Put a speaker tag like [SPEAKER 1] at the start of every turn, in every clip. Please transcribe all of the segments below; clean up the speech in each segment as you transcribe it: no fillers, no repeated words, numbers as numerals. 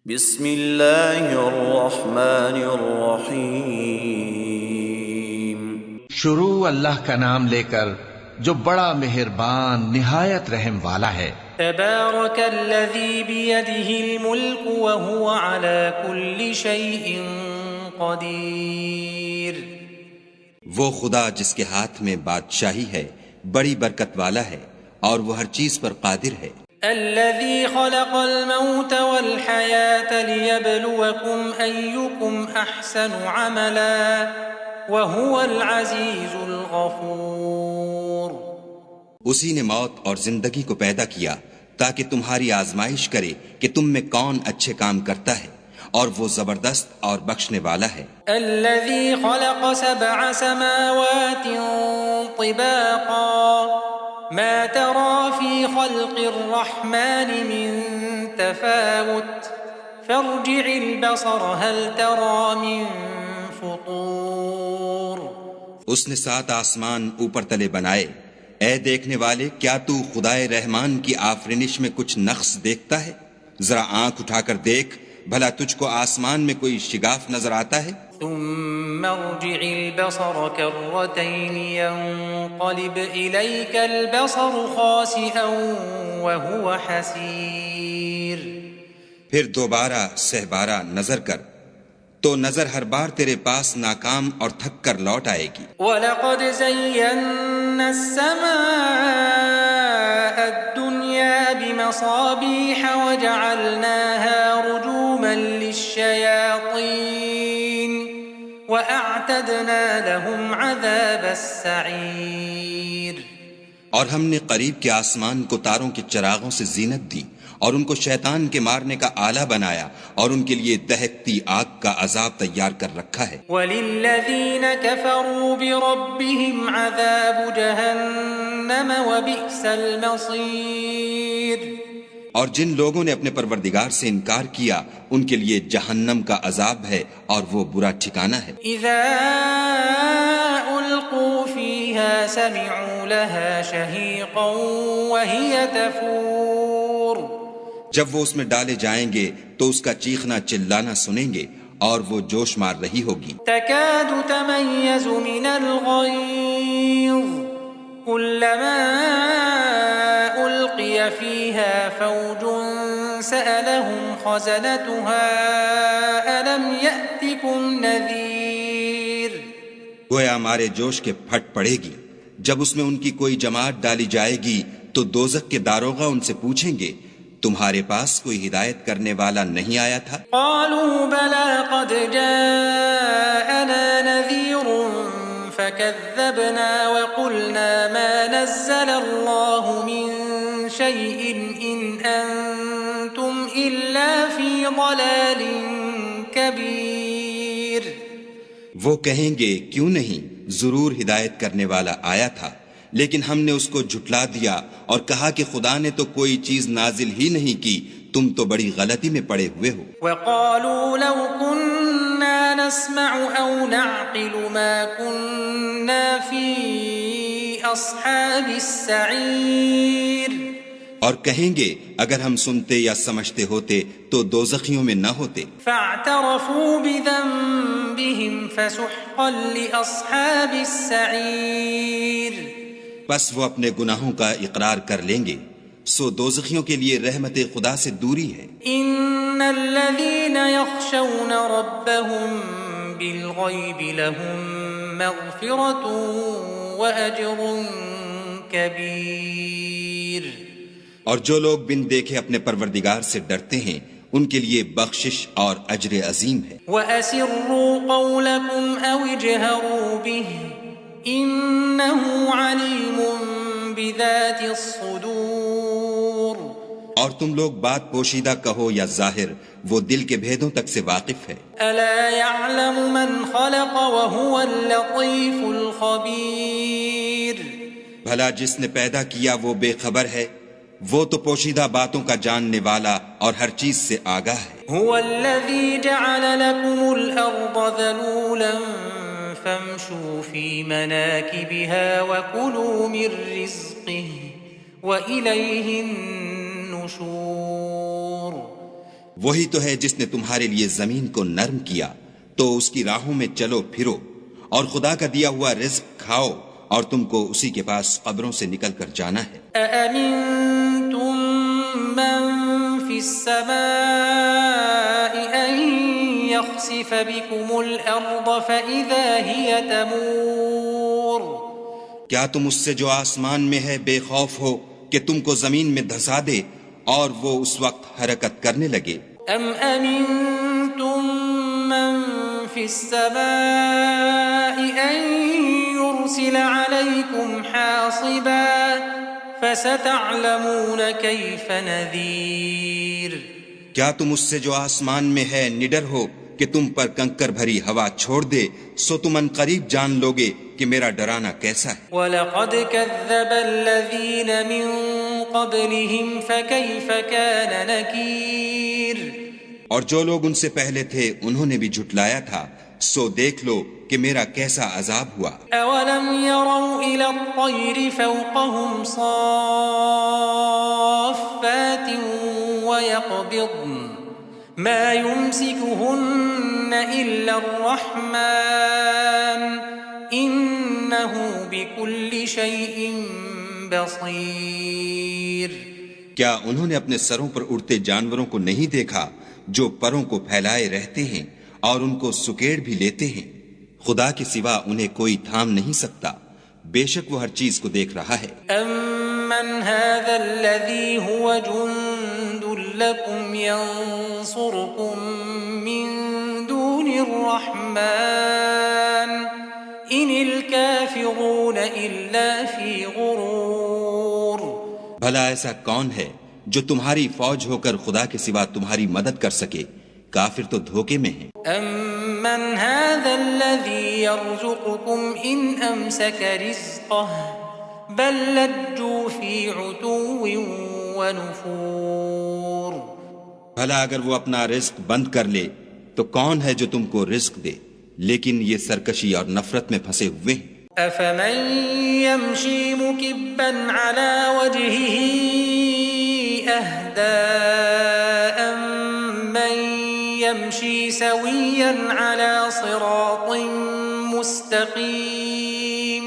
[SPEAKER 1] بسم اللہ الرحمن الرحیم۔
[SPEAKER 2] شروع اللہ کا نام لے کر جو بڑا مہربان نہایت رحم والا ہے۔
[SPEAKER 3] تبارک الذی بیدہ الملک وہو علی کل شیء قدیر۔
[SPEAKER 4] وہ خدا جس کے ہاتھ میں بادشاہی ہے بڑی برکت والا ہے اور وہ ہر چیز پر قادر ہے۔
[SPEAKER 3] الذي خلق الموت والحياة ليبلوكم أيكم أحسن عملا وهو العزيز الغفور۔
[SPEAKER 4] اسی نے موت اور زندگی کو پیدا کیا تاکہ تمہاری آزمائش کرے کہ تم میں کون اچھے کام کرتا ہے، اور وہ زبردست اور بخشنے والا ہے۔
[SPEAKER 3] الذي خلق 7 سماوات طباقا ما ترى في خلق الرحمن من تفاوت فارجع البصر هل ترى من فطور۔
[SPEAKER 4] اس نے 7 آسمان اوپر تلے بنائے، اے دیکھنے والے کیا تو خدائے رحمان کی آفرینش میں کچھ نقص دیکھتا ہے؟ ذرا آنکھ اٹھا کر دیکھ، بھلا تجھ کو آسمان میں کوئی شگاف نظر آتا ہے؟
[SPEAKER 3] ثم ارجع البصر كرتين ينقلب إليك البصر خاسئا وهو حسير۔
[SPEAKER 4] پھر دوبارہ سہبارہ نظر کر تو نظر ہر بار تیرے پاس ناکام اور تھک کر لوٹ آئے گی۔
[SPEAKER 3] وَلَقَدْ زَيَّنَّا السَّمَاءَ الدُّنْيَا بِمَصَابِيحَ وَجَعَلْنَاهَا رُجُومًا لِلشَّيَاطِينِ وَأَعْتَدْنَا لَهُمْ عَذَابَ السَّعِيرِ۔
[SPEAKER 4] اور ہم نے قریب کے آسمان کو تاروں کے چراغوں سے زینت دی اور ان کو شیطان کے مارنے کا آلہ بنایا، اور ان کے لیے دہکتی آگ کا عذاب تیار کر رکھا ہے۔
[SPEAKER 3] وَلِلَّذِينَ كَفَرُوا بِرَبِّهِمْ عَذَابُ جَهَنَّمَ وَبِئْسَ الْمَصِيرُ۔
[SPEAKER 4] اور جن لوگوں نے اپنے پروردگار سے انکار کیا ان کے لیے جہنم کا عذاب ہے اور وہ برا ٹھکانہ ہے۔
[SPEAKER 3] اذا القوا فيها سمعوا لها شهيقا وهي تفور۔
[SPEAKER 4] جب وہ اس میں ڈالے جائیں گے تو اس کا چیخنا چلانا سنیں گے اور وہ جوش مار رہی ہوگی۔
[SPEAKER 3] تكاد تميز من الغيظ كلما ألقي فيها فوج سألهم خزنتها ألم يأتكم نذير۔
[SPEAKER 4] گویا ہمارے جوش کے پھٹ پڑے گی جب اس میں ان کی کوئی جماعت ڈالی جائے گی تو دوزخ کے داروغہ ان سے پوچھیں گے تمہارے پاس کوئی ہدایت کرنے والا نہیں آیا تھا؟
[SPEAKER 3] قالوا بلى قد جاءنا نذير فكذبنا وقلنا ما نزل الله من شيء إن أنتم إلا في ضلال كبير۔
[SPEAKER 4] وہ کہیں گے کیوں نہیں، ضرور ہدایت کرنے والا آیا تھا، لیکن ہم نے اس کو جھٹلا دیا اور کہا کہ خدا نے تو کوئی چیز نازل ہی نہیں کی، تم تو بڑی غلطی میں پڑے ہوئے ہو۔
[SPEAKER 3] وقالوا لو كنا نسمع أو نعقل ما كنا في أصحاب السعير۔
[SPEAKER 4] اور کہیں گے اگر ہم سنتے یا سمجھتے ہوتے تو دوزخیوں میں نہ ہوتے۔
[SPEAKER 3] فاعترفوا بذنبهم فسحقا لأصحاب السعير۔
[SPEAKER 4] بس وہ اپنے گناہوں کا اقرار کر لیں گے، سو دوزخیوں کے لیے رحمت خدا سے دوری ہے۔
[SPEAKER 3] ان الذين يخشون ربهم بالغيب لهم مغفرة وأجر كبير۔
[SPEAKER 4] اور جو لوگ بن دیکھے اپنے پروردگار سے ڈرتے ہیں ان کے لیے بخشش اور اجر عظیم ہے۔
[SPEAKER 3] وَأَسِرُّوا قَوْلَكُمْ أَوْ اجْهَرُوا بِهِ إِنَّهُ عَلِيمٌ بِذَاتِ الصُّدُورِ۔
[SPEAKER 4] اور تم لوگ بات پوشیدہ کہو یا ظاہر، وہ دل کے بھیدوں تک سے واقف ہے۔
[SPEAKER 3] أَلَا يَعْلَمُ مَنْ خَلَقَ وَهُوَ اللَّطِيفُ الْخَبِيرُ۔
[SPEAKER 4] بھلا جس نے پیدا کیا وہ بے خبر ہے، وہ تو پوشیدہ باتوں کا جاننے والا اور ہر چیز سے آگاہ ہے۔
[SPEAKER 3] هو الذي جعل لكم الأرض ذلولا فامشوا في مناكبها وكلوا من رزقه وإليه النشور۔
[SPEAKER 4] وہی تو ہے جس نے تمہارے لیے زمین کو نرم کیا تو اس کی راہوں میں چلو پھرو، اور خدا کا دیا ہوا رزق کھاؤ، اور تم کو اسی کے پاس قبروں سے نکل کر جانا ہے۔
[SPEAKER 3] أأمنتم من في السماء أن يخسف بكم الأرض فإذا هي تمور؟
[SPEAKER 4] کیا تم اس سے جو آسمان میں ہے بے خوف ہو کہ تم کو زمین میں دھسا دے اور وہ اس وقت حرکت کرنے لگے؟
[SPEAKER 3] ام امنتم من في السماء ان يرسل عليكم حاصبا فستعلمون كيف نذير؟
[SPEAKER 4] کیا تم اس سے جو آسمان میں ہے نڈر ہو کہ تم پر کنکر بھری ہوا چھوڑ دے، سو تم ان قریب جان لوگے کہ میرا ڈرانا کیسا ہے۔
[SPEAKER 3] وَلَقَدْ كَذَّبَ الَّذِينَ مِن قَبْلِهِمْ فَكَيْفَ كَانَ نَكِيرٌ؟
[SPEAKER 4] اور جو لوگ ان سے پہلے تھے انہوں نے بھی جھٹلایا تھا، سو دیکھ لو کہ میرا کیسا عذاب ہوا۔
[SPEAKER 3] أَوَلَمْ يَرَوْا إِلَى الطَّيْرِ فَوْقَهُمْ صَافَّاتٍ وَيَقْبِضْنَ مَا يُمْسِكُهُنَّ إِلَّا الرَّحْمَنُ إِنَّهُ بِكُلِّ شَيْءٍ بَصِيرٌ۔
[SPEAKER 4] کیا انہوں نے اپنے سروں پر اڑتے جانوروں کو نہیں دیکھا جو پروں کو پھیلائے رہتے ہیں اور ان کو سکیڑ بھی لیتے ہیں؟ خدا کے سوا انہیں کوئی تھام نہیں سکتا، بے شک وہ ہر چیز کو دیکھ رہا ہے۔
[SPEAKER 3] أَمَّنْ هَذَا الَّذِي هُوَ جُنْدٌ لَكُمْ يَنْصُرُكُمْ مِنْ دُونِ الرَّحْمَنِ إِنِ الْكَافِرُونَ إِلَّا فِي غُرُورٍ۔
[SPEAKER 4] بھلا ایسا کون ہے جو تمہاری فوج ہو کر خدا کے سوا تمہاری مدد کر سکے؟ کافر تو دھوکے میں ہیں۔
[SPEAKER 3] أَمَّنْ هَذَا الَّذِي يَرْزُقُكُمْ إِنْ أَمْسَكَ رِزْقَهُ بَلْ لَجُّوا فِي عُتُوٍّ وَنُفُورٍ۔
[SPEAKER 4] بھلا اگر وہ اپنا رزق بند کر لے تو کون ہے جو تم کو رزق دے؟ لیکن یہ سرکشی اور نفرت میں پھنسے ہوئے ہیں۔
[SPEAKER 3] أَفَمَنْ يَمْشِي مُكِبًّا عَلَى وَجْهِهِ أَهْدَىٰ أَمَّن يَمْشِي سَوِيًّا عَلَى صِرَاطٍ مُسْتَقِيمٍ؟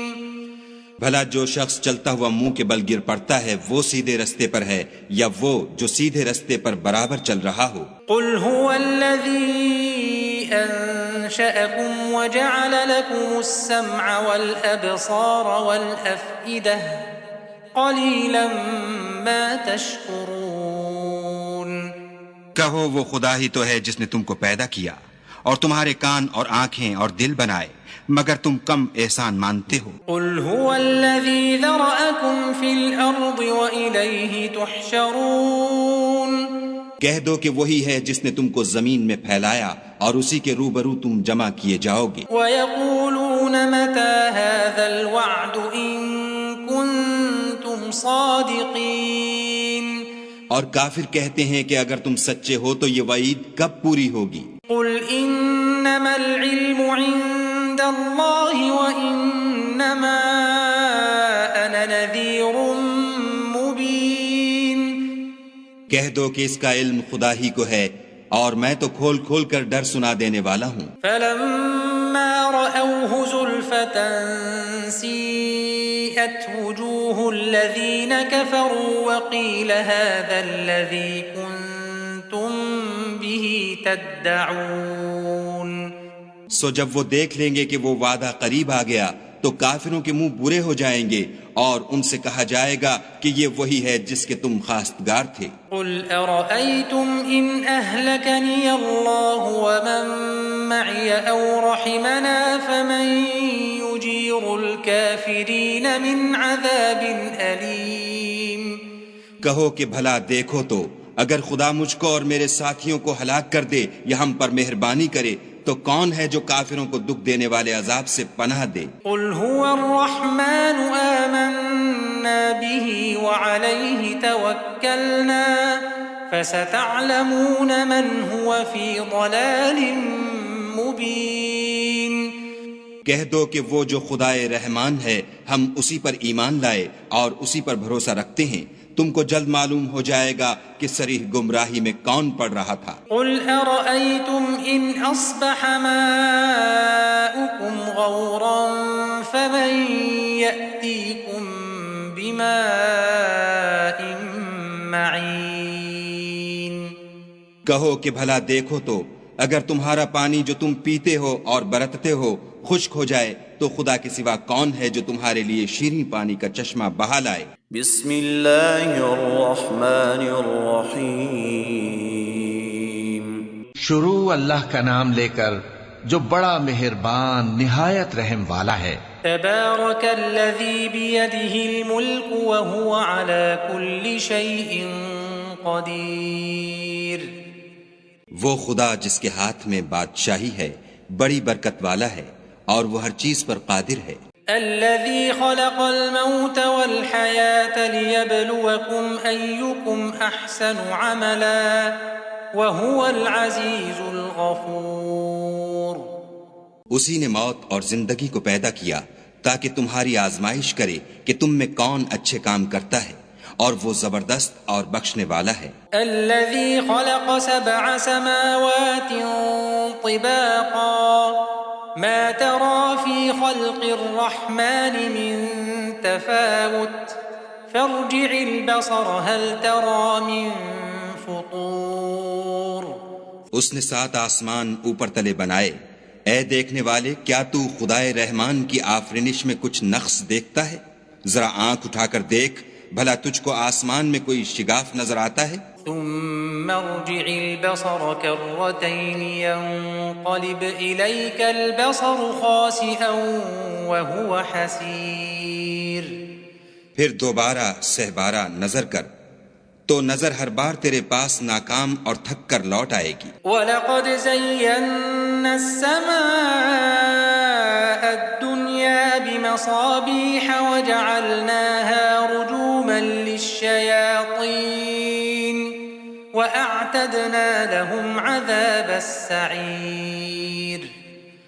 [SPEAKER 4] بھلا جو شخص چلتا ہوا منہ کے بل گر پڑتا ہے وہ سیدھے رستے پر ہے یا وہ جو سیدھے رستے پر برابر چل رہا ہو؟
[SPEAKER 3] قُلْ هُوَ الَّذِي أَنشَأَكُمْ وَجَعَلَ لَكُمُ السَّمْعَ وَالْأَبْصَارَ وَالْأَفْئِدَةَ قَلِيلًا مَا تَشْكُرُونَ۔
[SPEAKER 4] کہو وہ خدا ہی تو ہے جس نے تم کو پیدا کیا اور تمہارے کان اور آنکھیں اور دل بنائے، مگر تم کم احسان مانتے ہو۔
[SPEAKER 3] قُلْ هُوَ الَّذِي ذَرَأَكُمْ فِي الْأَرْضِ وَإِلَيْهِ تُحْشَرُونَ۔
[SPEAKER 4] کہہ دو کہ وہی ہے جس نے تم کو زمین میں پھیلایا اور اسی کے روبرو تم جمع کیے جاؤ گے۔
[SPEAKER 3] وَيَقُولُونَ مَتَى هَذَا الْوَعْدُ إِن كُنتُمْ صَادِقِينَ۔
[SPEAKER 4] اور کافر کہتے ہیں کہ اگر تم سچے ہو تو یہ وعید کب پوری ہوگی؟
[SPEAKER 3] قُلْ إِنَّمَا الْعِلْمُ عِندَ اللَّهِ وَإِنَّمَا أَنَا نَذِيرٌ مُبِينٌ۔
[SPEAKER 4] کہہ دو کہ اس کا علم خدا ہی کو ہے اور میں تو کھول کھول کر ڈر سنا دینے والا ہوں۔
[SPEAKER 3] فَلَمَّا رَأَوْهُ زُلْفَةً سِيئَتْ وُجُوهُ الَّذِينَ كَفَرُوا وَقِيلَ هَذَا الَّذِي كُنتُم بِهِ تَدَّعُونَ۔
[SPEAKER 4] سو جب وہ دیکھ لیں گے کہ وہ وعدہ قریب آ گیا تو کافروں کے منہ برے ہو جائیں گے اور ان سے کہا جائے گا کہ یہ وہی ہے جس کے تم خواستگار تھے۔
[SPEAKER 3] قُلْ أَرَأَيْتُمْ إِنْ أَهْلَكَنِيَ اللَّهُ وَمَن مَّعِيَ أَوْ رَحِمَنَا فَمَن يُجِيرُ الْكَافِرِينَ مِنْ عَذَابٍ أَلِيمٍ۔
[SPEAKER 4] کہو کہ بھلا دیکھو تو اگر خدا مجھ کو اور میرے ساتھیوں کو ہلاک کر دے یا ہم پر مہربانی کرے تو کون ہے جو کافروں کو دکھ دینے والے عذاب سے پناہ دے؟
[SPEAKER 3] قُلْ هُوَ الرَّحْمَنُ آمَنَّا بِهِ وَعَلَيْهِ تَوَكَّلْنَا فَسَتَعْلَمُونَ مَنْ هُوَ فِي ضَلَالٍ مُبِينٍ۔
[SPEAKER 4] کہہ دو کہ وہ جو خدائے رحمان ہے ہم اسی پر ایمان لائے اور اسی پر بھروسہ رکھتے ہیں، تم کو جلد معلوم ہو جائے گا کہ صریح گمراہی میں کون پڑ رہا تھا۔
[SPEAKER 3] قل أرأيتم إن أصبح ماؤكم غورا فمن يأتيكم بماء معين۔
[SPEAKER 4] کہو کہ بھلا دیکھو تو اگر تمہارا پانی جو تم پیتے ہو اور برتتے ہو خشک ہو جائے تو خدا کے سوا کون ہے جو تمہارے لیے شیریں پانی کا چشمہ بہا لائے۔
[SPEAKER 1] بسم اللہ الرحمن الرحیم۔
[SPEAKER 2] شروع اللہ کا نام لے کر جو بڑا مہربان نہایت رحم والا ہے۔
[SPEAKER 3] تبارك الذي بيده الملك وهو على كل شيء قدير۔
[SPEAKER 4] وہ خدا جس کے ہاتھ میں بادشاہی ہے بڑی برکت والا ہے اور وہ ہر چیز پر قادر ہے۔
[SPEAKER 3] الذي خلق الموت والحياة ليبلوكم أيكم أحسن عملا وهو العزيز الغفور۔
[SPEAKER 4] اسی نے موت اور زندگی کو پیدا کیا تاکہ تمہاری آزمائش کرے کہ تم میں کون اچھے کام کرتا ہے اور وہ زبردست اور بخشنے والا ہے۔
[SPEAKER 3] الذي خلق 7 سماوات طباقا ما ترى في خلق الرحمن من تفاوت فارجع البصر هل ترى من فطور۔
[SPEAKER 4] اس نے 7 آسمان اوپر تلے بنائے، اے دیکھنے والے کیا تو خدائے رحمان کی آفرینش میں کچھ نقص دیکھتا ہے؟ ذرا آنکھ اٹھا کر دیکھ بھلا تجھ کو آسمان میں کوئی شگاف نظر آتا ہے؟
[SPEAKER 3] ثم ارجع البصر كرتين ينقلب إليك البصر خاسئا وهو حسير۔
[SPEAKER 4] پھر دوبارہ سہبارہ نظر کر تو نظر ہر بار تیرے پاس ناکام اور تھک کر لوٹ آئے گی۔
[SPEAKER 3] وَلَقَدْ زَيَّنَّا السَّمَاءَ الدُّنْيَا بِمَصَابِيحَ وَجَعَلْنَاهَا رُجُومًا لِلشَّيَاطِينِ وَأَعْتَدْنَا لَهُمْ عَذَابَ السَّعِيرِ۔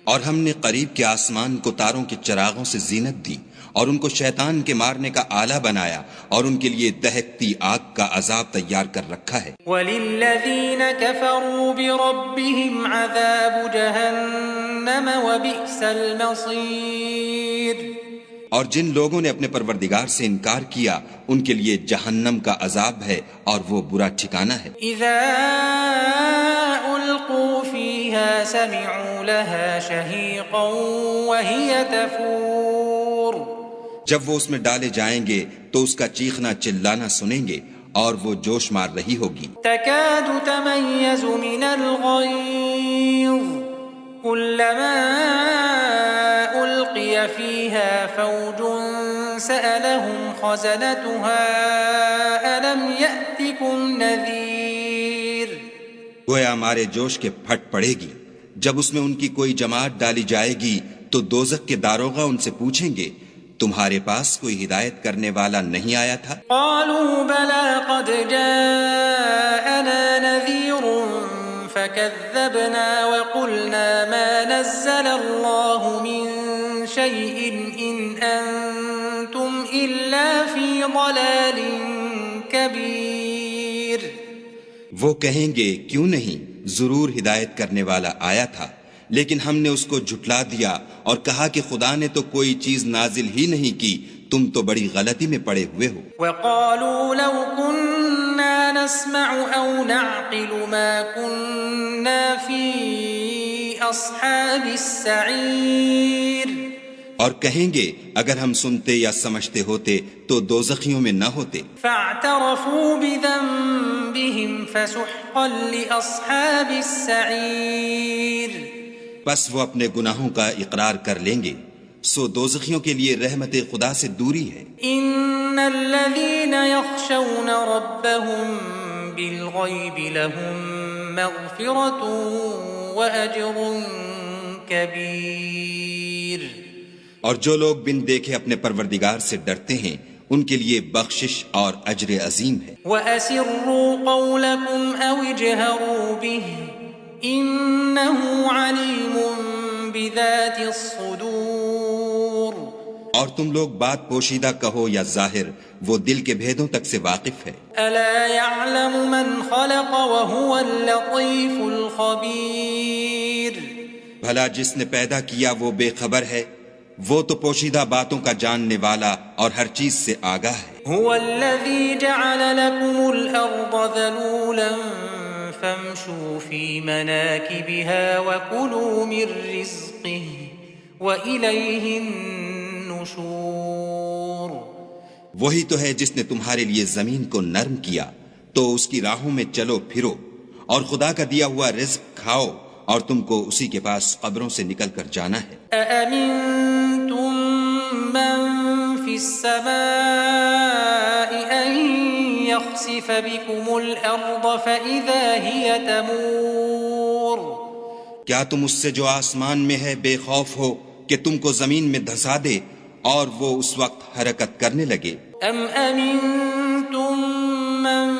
[SPEAKER 4] اور ہم نے قریب کے آسمان کو تاروں کے چراغوں سے زینت دی اور ان کو شیطان کے مارنے کا آلہ بنایا اور ان کے لیے دہکتی آگ کا عذاب تیار کر رکھا ہے۔
[SPEAKER 3] وَلِلَّذِينَ كَفَرُوا بِرَبِّهِمْ عَذَابُ جَهَنَّمَ وَبِئْسَ الْمَصِيرُ۔
[SPEAKER 4] اور جن لوگوں نے اپنے پروردگار سے انکار کیا ان کے لیے جہنم کا عذاب ہے اور وہ برا ٹھکانہ ہے۔
[SPEAKER 3] اذا القوا فيها سمعوا لها شهيقا وهي تفور۔
[SPEAKER 4] جب وہ اس میں ڈالے جائیں گے تو اس کا چیخنا چلانا سنیں گے اور وہ جوش مار رہی ہوگی۔
[SPEAKER 3] تكاد تميز من الغيظ كلما ألقي فيها فوج سألهم خزنتها ألم يأتكم نذير۔
[SPEAKER 4] گویا ہمارے جوش کے پھٹ پڑے گی جب اس میں ان کی کوئی جماعت ڈالی جائے گی تو دوزخ کے داروغہ ان سے پوچھیں گے تمہارے پاس کوئی ہدایت کرنے والا نہیں آیا تھا؟
[SPEAKER 3] قالوا بلى قد جاءنا نذير فكذبنا وقلنا ما نزل الله من شيء إن أنتم إلا في ضلال كبير۔
[SPEAKER 4] وہ کہیں گے کیوں نہیں، ضرور ہدایت کرنے والا آیا تھا، لیکن ہم نے اس کو جھٹلا دیا اور کہا کہ خدا نے تو کوئی چیز نازل ہی نہیں کی، تم تو بڑی غلطی میں پڑے ہوئے ہو۔
[SPEAKER 3] وقالوا لو كنا نسمع أو نعقل ما كنا في أصحاب السعير۔
[SPEAKER 4] اور کہیں گے اگر ہم سنتے یا سمجھتے ہوتے تو دوزخیوں میں نہ ہوتے۔
[SPEAKER 3] فاعترفوا بذنبهم فسحقا لأصحاب السعير۔
[SPEAKER 4] پس وہ اپنے گناہوں کا اقرار کر لیں گے، سو دوزخیوں کے لیے رحمت خدا سے دوری ہے۔
[SPEAKER 3] ان الذين يخشون ربهم بالغيب لهم مغفرة وأجر كبير۔
[SPEAKER 4] اور جو لوگ بن دیکھے اپنے پروردگار سے ڈرتے ہیں ان کے لیے بخشش اور اجر عظیم ہے۔
[SPEAKER 3] وَأَسِرُّوا قَوْلَكُمْ أَوْ اجْهَرُوا بِهِ إِنَّهُ عَلِيمٌ بِذَاتِ الصُّدُورِ۔
[SPEAKER 4] اور تم لوگ بات پوشیدہ کہو یا ظاہر، وہ دل کے بھیدوں تک سے واقف ہے۔
[SPEAKER 3] ألا يعلم من خلق وهو اللطيف الخبير۔
[SPEAKER 4] بھلا جس نے پیدا کیا وہ بے خبر ہے، وہ تو پوشیدہ باتوں کا جاننے والا اور ہر چیز سے آگاہ ہے۔
[SPEAKER 3] هو الذي جعل لكم الأرض ذلولا فامشوا في مناكبها وكلوا من رزقه وإليه النشور۔
[SPEAKER 4] وہی تو ہے جس نے تمہارے لیے زمین کو نرم کیا، تو اس کی راہوں میں چلو پھرو اور خدا کا دیا ہوا رزق کھاؤ، اور تم کو اسی کے پاس قبروں سے نکل کر جانا ہے۔
[SPEAKER 3] أأمنتم من في السماء أن يخسف بكم الأرض فإذا هي تمور۔
[SPEAKER 4] کیا تم اس سے جو آسمان میں ہے بے خوف ہو کہ تم کو زمین میں دھسا دے اور وہ اس وقت حرکت کرنے لگے؟
[SPEAKER 3] أم أمنتم من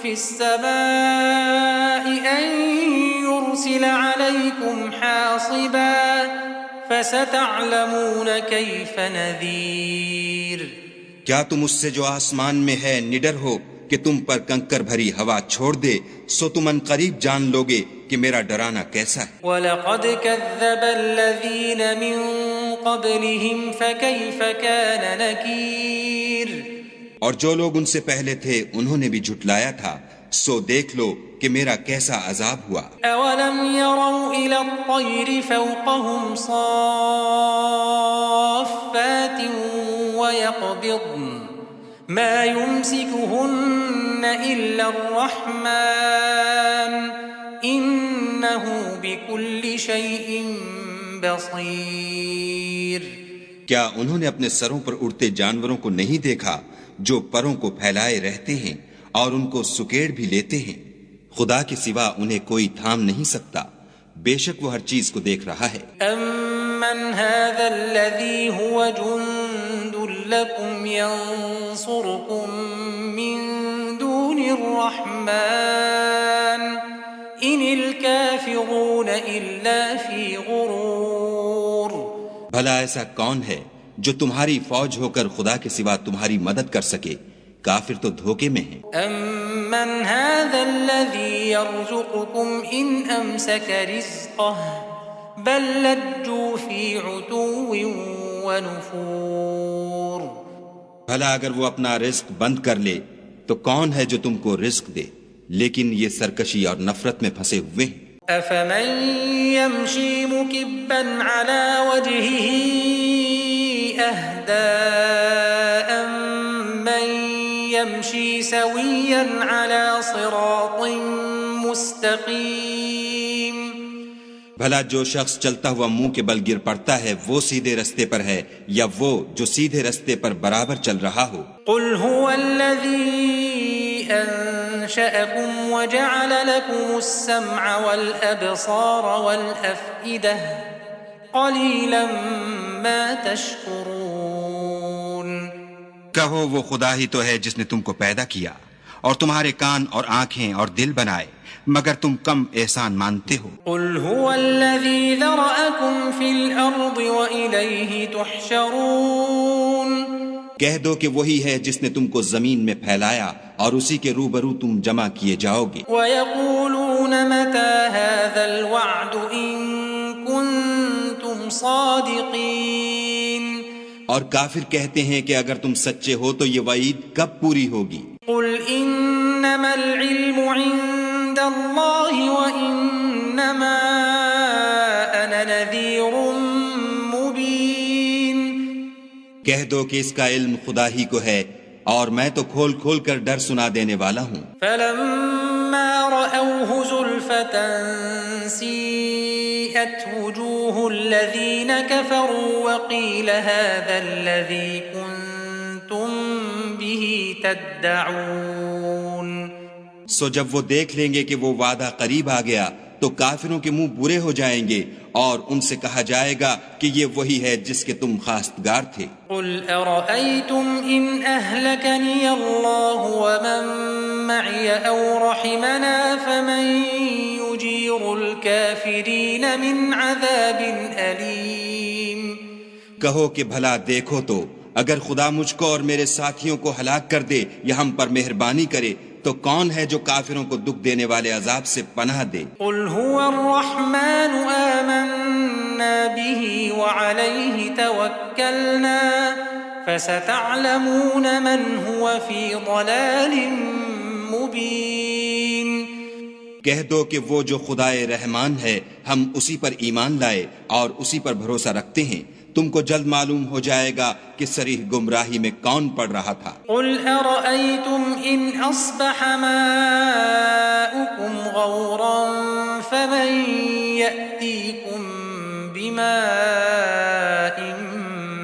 [SPEAKER 3] في السماء أن يرسل عليكم حاصبا فستعلمون كيف نذير۔
[SPEAKER 4] کیا تم اس سے جو آسمان میں ہے نڈر ہو کہ تم پر کنکر بھری ہوا چھوڑ دے، سو تم ان قریب جان لوگے کہ میرا ڈرانا کیسا ہے۔
[SPEAKER 3] وَلَقَدْ كَذَّبَ الَّذِينَ مِن قَبْلِهِمْ فَكَيْفَ كَانَ نَكِيرٌ۔
[SPEAKER 4] اور جو لوگ ان سے پہلے تھے انہوں نے بھی جھٹلایا تھا، سو دیکھ لو کہ میرا کیسا عذاب ہوا۔
[SPEAKER 3] أَوَلَمْ يَرَوْا إِلَى الطَّيْرِ فَوْقَهُمْ صَافَّاتٍ وَيَقْبِضْنَ مَا يُمْسِكُهُنَّ إِلَّا الرَّحْمَنُ إِنَّهُ بِكُلِّ شَيْءٍ بَصِيرٌ۔
[SPEAKER 4] کیا انہوں نے اپنے سروں پر اڑتے جانوروں کو نہیں دیکھا جو پروں کو پھیلائے رہتے ہیں اور ان کو سکیڑ بھی لیتے ہیں؟ خدا کے سوا انہیں کوئی تھام نہیں سکتا، بے شک وہ ہر چیز کو دیکھ رہا ہے۔
[SPEAKER 3] أَمَّنْ هَذَا الَّذِي هُوَ جُنْدٌ لَكُمْ يَنْصُرُكُمْ مِنْ دُونِ الرَّحْمَنِ إِنِ الْكَافِرُونَ إِلَّا فِي غُرُورٍ۔
[SPEAKER 4] بھلا ایسا کون ہے جو تمہاری فوج ہو کر خدا کے سوا تمہاری مدد کر سکے؟ کافر تو دھوکے میں ہیں۔
[SPEAKER 3] أَمَّنْ هَذَا الَّذِي يَرْزُقُكُمْ إِنْ أَمْسَكَ رِزْقَهُ بَلْ لَجُّوا فِي عُتُوٍّ وَنُفُورٍ۔
[SPEAKER 4] بھلا اگر وہ اپنا رزق بند کر لے تو کون ہے جو تم کو رزق دے؟ لیکن یہ سرکشی اور نفرت میں پھنسے ہوئے ہیں۔
[SPEAKER 3] أَفَمَنْ يَمْشِي مُكِبًّا عَلَى وَجْهِهِ أَهْدَىٰ أَمَّن يَمْشِي سَوِيًّا عَلَى صِرَاطٍ مُسْتَقِيمٍ۔
[SPEAKER 4] بھلا جو شخص چلتا ہوا منہ کے بل گر پڑتا ہے وہ سیدھے رستے پر ہے یا وہ جو سیدھے رستے پر برابر چل رہا ہو؟
[SPEAKER 3] قُلْ هُوَ الَّذِي أَنشَأَكُمْ وَجَعَلَ لَكُمُ السَّمْعَ وَالْأَبْصَارَ وَالْأَفْئِدَةَ قَلِيلًا مَا تَشْكُرُونَ۔
[SPEAKER 4] کہو وہ خدا ہی تو ہے جس نے تم کو پیدا کیا اور تمہارے کان اور آنکھیں اور دل بنائے، مگر تم کم احسان مانتے ہو۔
[SPEAKER 3] قُلْ هُوَ الَّذِي ذَرَأَكُمْ فِي الْأَرْضِ وَإِلَيْهِ تُحْشَرُونَ۔
[SPEAKER 4] کہہ دو کہ وہی ہے جس نے تم کو زمین میں پھیلایا اور اسی کے روبرو تم جمع کیے جاؤ گے۔
[SPEAKER 3] وَيَقُولُونَ مَتَى هَذَا الْوَعْدُ إِن كُنتُمْ صَادِقِينَ۔
[SPEAKER 4] اور کافر کہتے ہیں کہ اگر تم سچے ہو تو یہ وعید کب پوری ہوگی؟
[SPEAKER 3] قُلْ إِنَّمَا الْعِلْمُ عِندَ اللَّهِ وَإِنَّمَا أَنَا نَذِيرٌ مُبِينٌ۔
[SPEAKER 4] کہہ دو کہ اس کا علم خدا ہی کو ہے اور میں تو کھول کھول کر ڈر سنا دینے والا ہوں۔
[SPEAKER 3] فَلَمَّا رَأَوْهُ زُلْفَةً سِيئَتْ وُجُوهُ الَّذِينَ كَفَرُوا وَقِيلَ هَذَا الَّذِي كُنتُم بِهِ تَدَّعُونَ۔
[SPEAKER 4] سو جب وہ دیکھ لیں گے کہ وہ وعدہ قریب آ گیا تو کافروں کے منہ برے ہو جائیں گے اور ان سے کہا جائے گا کہ یہ وہی ہے جس کے تم خواستگار تھے۔
[SPEAKER 3] قُلْ أَرَأَيْتُمْ إِنْ أَهْلَكَنِيَ اللَّهُ وَمَن مَّعِيَ أَوْ رَحِمَنَا فَمَن يُجِيرُ الْكَافِرِينَ مِنْ عَذَابٍ أَلِيمٍ۔
[SPEAKER 4] کہو کہ بھلا دیکھو تو اگر خدا مجھ کو اور میرے ساتھیوں کو ہلاک کر دے یا ہم پر مہربانی کرے تو کون ہے جو کافروں کو دکھ دینے والے عذاب سے پناہ دے؟
[SPEAKER 3] قل هو الرحمن آمنا به وعليه توكلنا فستعلمون من هو في ضلال مبين
[SPEAKER 4] کہہ دو کہ وہ جو خدائے رحمان ہے ہم اسی پر ایمان لائے اور اسی پر بھروسہ رکھتے ہیں، تم کو جلد معلوم ہو جائے گا کہ صریح گمراہی میں کون پڑ رہا تھا۔
[SPEAKER 3] قل ارأيتم ان اصبح ماؤكم غورا فمن يأتيكم بماء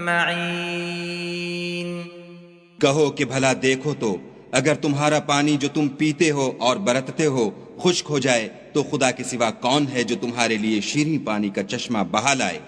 [SPEAKER 3] معين
[SPEAKER 4] کہو کہ بھلا دیکھو تو اگر تمہارا پانی جو تم پیتے ہو اور برتتے ہو خشک ہو جائے تو خدا کے سوا کون ہے جو تمہارے لیے شیریں پانی کا چشمہ بہا لائے؟